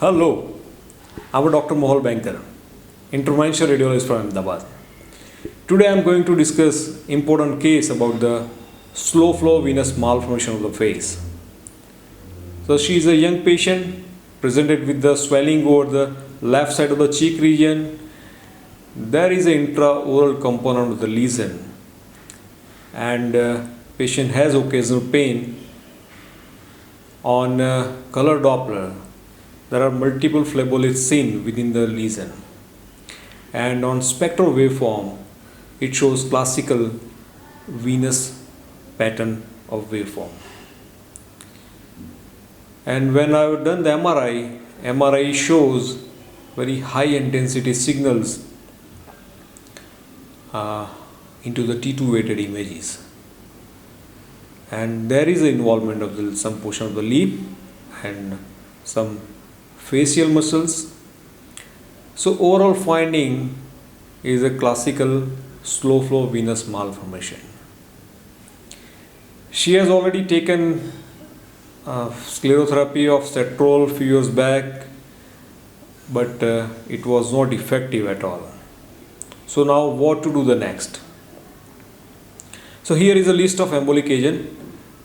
Hello, I'm Dr. Mohal Bankar, interventional radiologist from Ahmedabad. Today I'm going to discuss important case about the slow flow venous malformation of the face. So she is a young patient presented with the swelling over the left side of the cheek region. There is an intraoral component of the lesion and patient has occasional pain on color Doppler. There are multiple phleboliths seen within the lesion, and on spectral waveform it shows classical venous pattern of waveform. And when I have done the MRI shows very high intensity signals into the T2 weighted images, and there is involvement of some portion of the lip and some facial muscles. So overall finding is a classical slow flow venous malformation. She has already taken sclerotherapy of Cetrol few years back, but it was not effective at all. So now what to do the next? So here is a list of embolic agent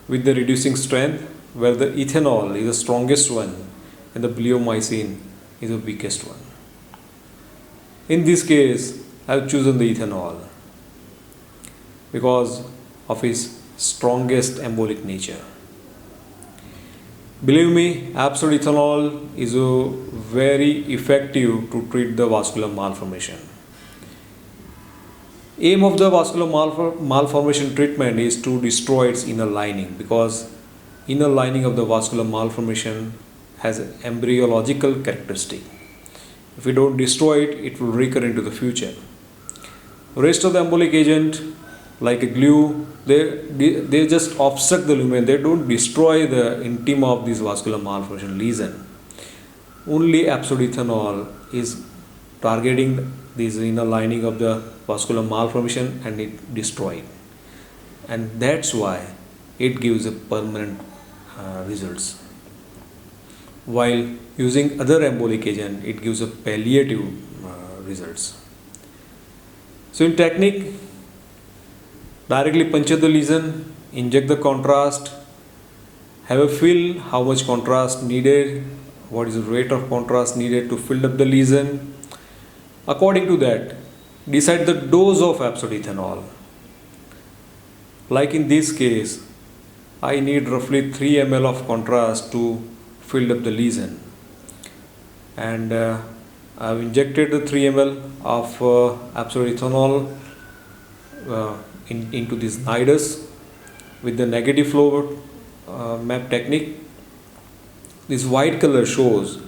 with the reducing strength, where the ethanol is the strongest one and the bleomycin is the weakest one. In this case, I have chosen the ethanol because of its strongest embolic nature. Believe me, absolute ethanol is very effective to treat the vascular malformation. Aim of the vascular malformation treatment is to destroy its inner lining, because inner lining of the vascular malformation has an embryological characteristic. If we don't destroy it, it will recur into the future. Rest of the embolic agent, like a glue, they just obstruct the lumen. They don't destroy the intima of this vascular malformation lesion. Only absolute ethanol is targeting this inner lining of the vascular malformation and it destroys it. And that's why it gives a permanent results. While using other embolic agent, it gives a palliative results. So in technique, directly puncture the lesion, inject the contrast, have a feel how much contrast needed, what is the rate of contrast needed to fill up the lesion. According to that, decide the dose of absolute ethanol. Like in this case, I need roughly 3 ml of contrast to fill up the lesion, and I've injected the 3 ml of absolute ethanol into this nidus with the negative flow map technique. This white color shows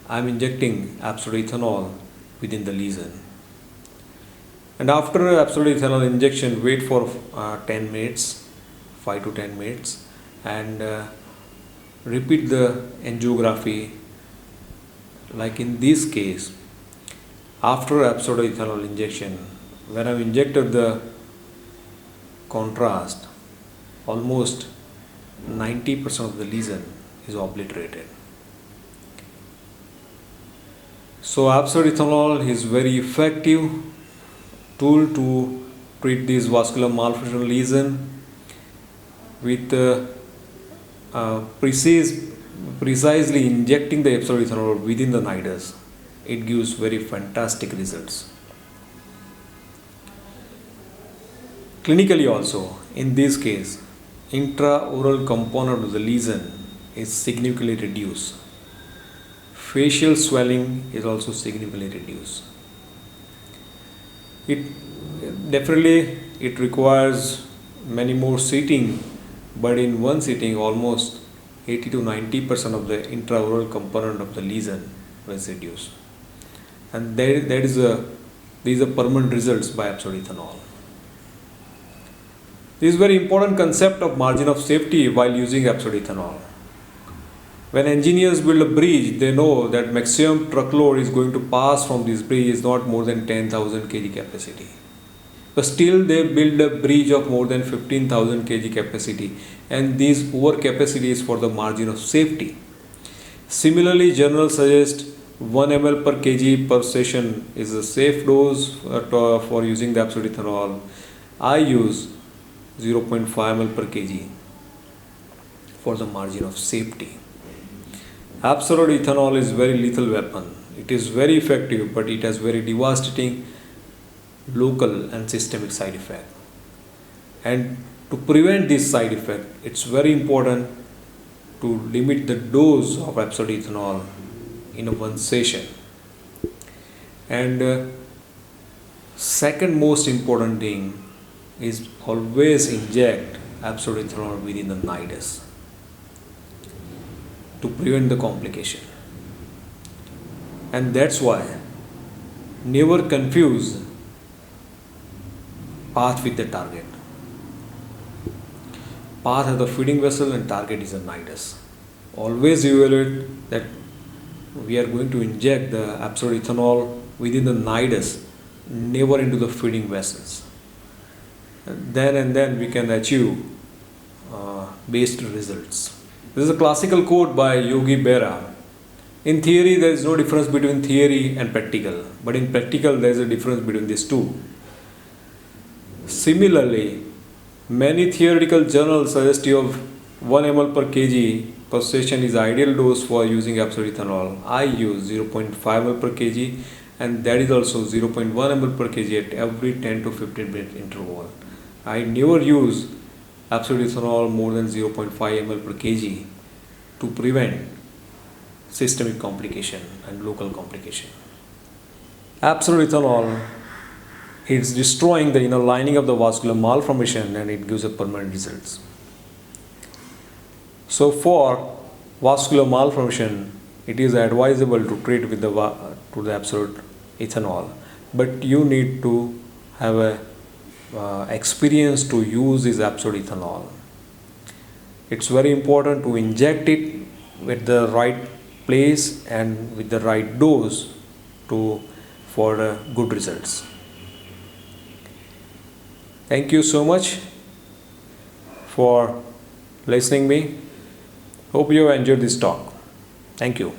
I'm injecting absolute ethanol within the lesion. And after absolute ethanol injection, wait for 10 minutes, 5 to 10 minutes, and repeat the angiography. Like in this case, after absolute ethanol injection, when I've injected the contrast, almost 90% of the lesion is obliterated. So absolute ethanol is very effective tool to treat this vascular malformation lesion with precisely injecting the absolute ethanol within the nidus. It gives very fantastic results. Clinically also, in this case, intraoral component of the lesion is significantly reduced. Facial swelling is also significantly reduced. It requires many more sitting, but in one sitting almost 80 to 90% of the intraoral component of the lesion was reduced, and these are permanent results by absolute ethanol. This is very important concept of margin of safety while using absolute ethanol. When engineers build a bridge, they know that maximum truckload is going to pass from this bridge is not more than 10,000 kg capacity. But still they build a bridge of more than 15,000 kg capacity, and this over capacity is for the margin of safety. Similarly, journals suggest 1 ml per kg per session is a safe dose for using the absolute ethanol. I use 0.5 ml per kg for the margin of safety. Absolute ethanol is very lethal weapon. It is very effective, but it has very devastating local and systemic side effect. And to prevent this side effect, it's very important to limit the dose of absolute ethanol in a one session. And second most important thing is always inject absolute ethanol within the nidus to prevent the complication. And that's why never confuse path with the target. Path is the feeding vessel and target is the nidus. Always evaluate that we are going to inject the absolute ethanol within the nidus, never into the feeding vessels. And then we can achieve best results. This is a classical quote by Yogi Berra. In theory, there is no difference between theory and practical, but in practical, there is a difference between these two. Similarly, many theoretical journals suggest you of 1 ml per kg per session is ideal dose for using absolute ethanol. I use 0.5 ml per kg, and that is also 0.1 ml per kg at every 10 to 15 minute interval. I never use absolute ethanol more than 0.5 ml per kg to prevent systemic complication and local complication. Absolute ethanol is destroying the inner lining of the vascular malformation and it gives a permanent results. So for vascular malformation, it is advisable to treat with the absolute ethanol, but you need to have a experience to use this absolute ethanol. It's very important to inject it with the right place and with the right dose for good results. Thank you so much for listening me. Hope you have enjoyed this talk. Thank you.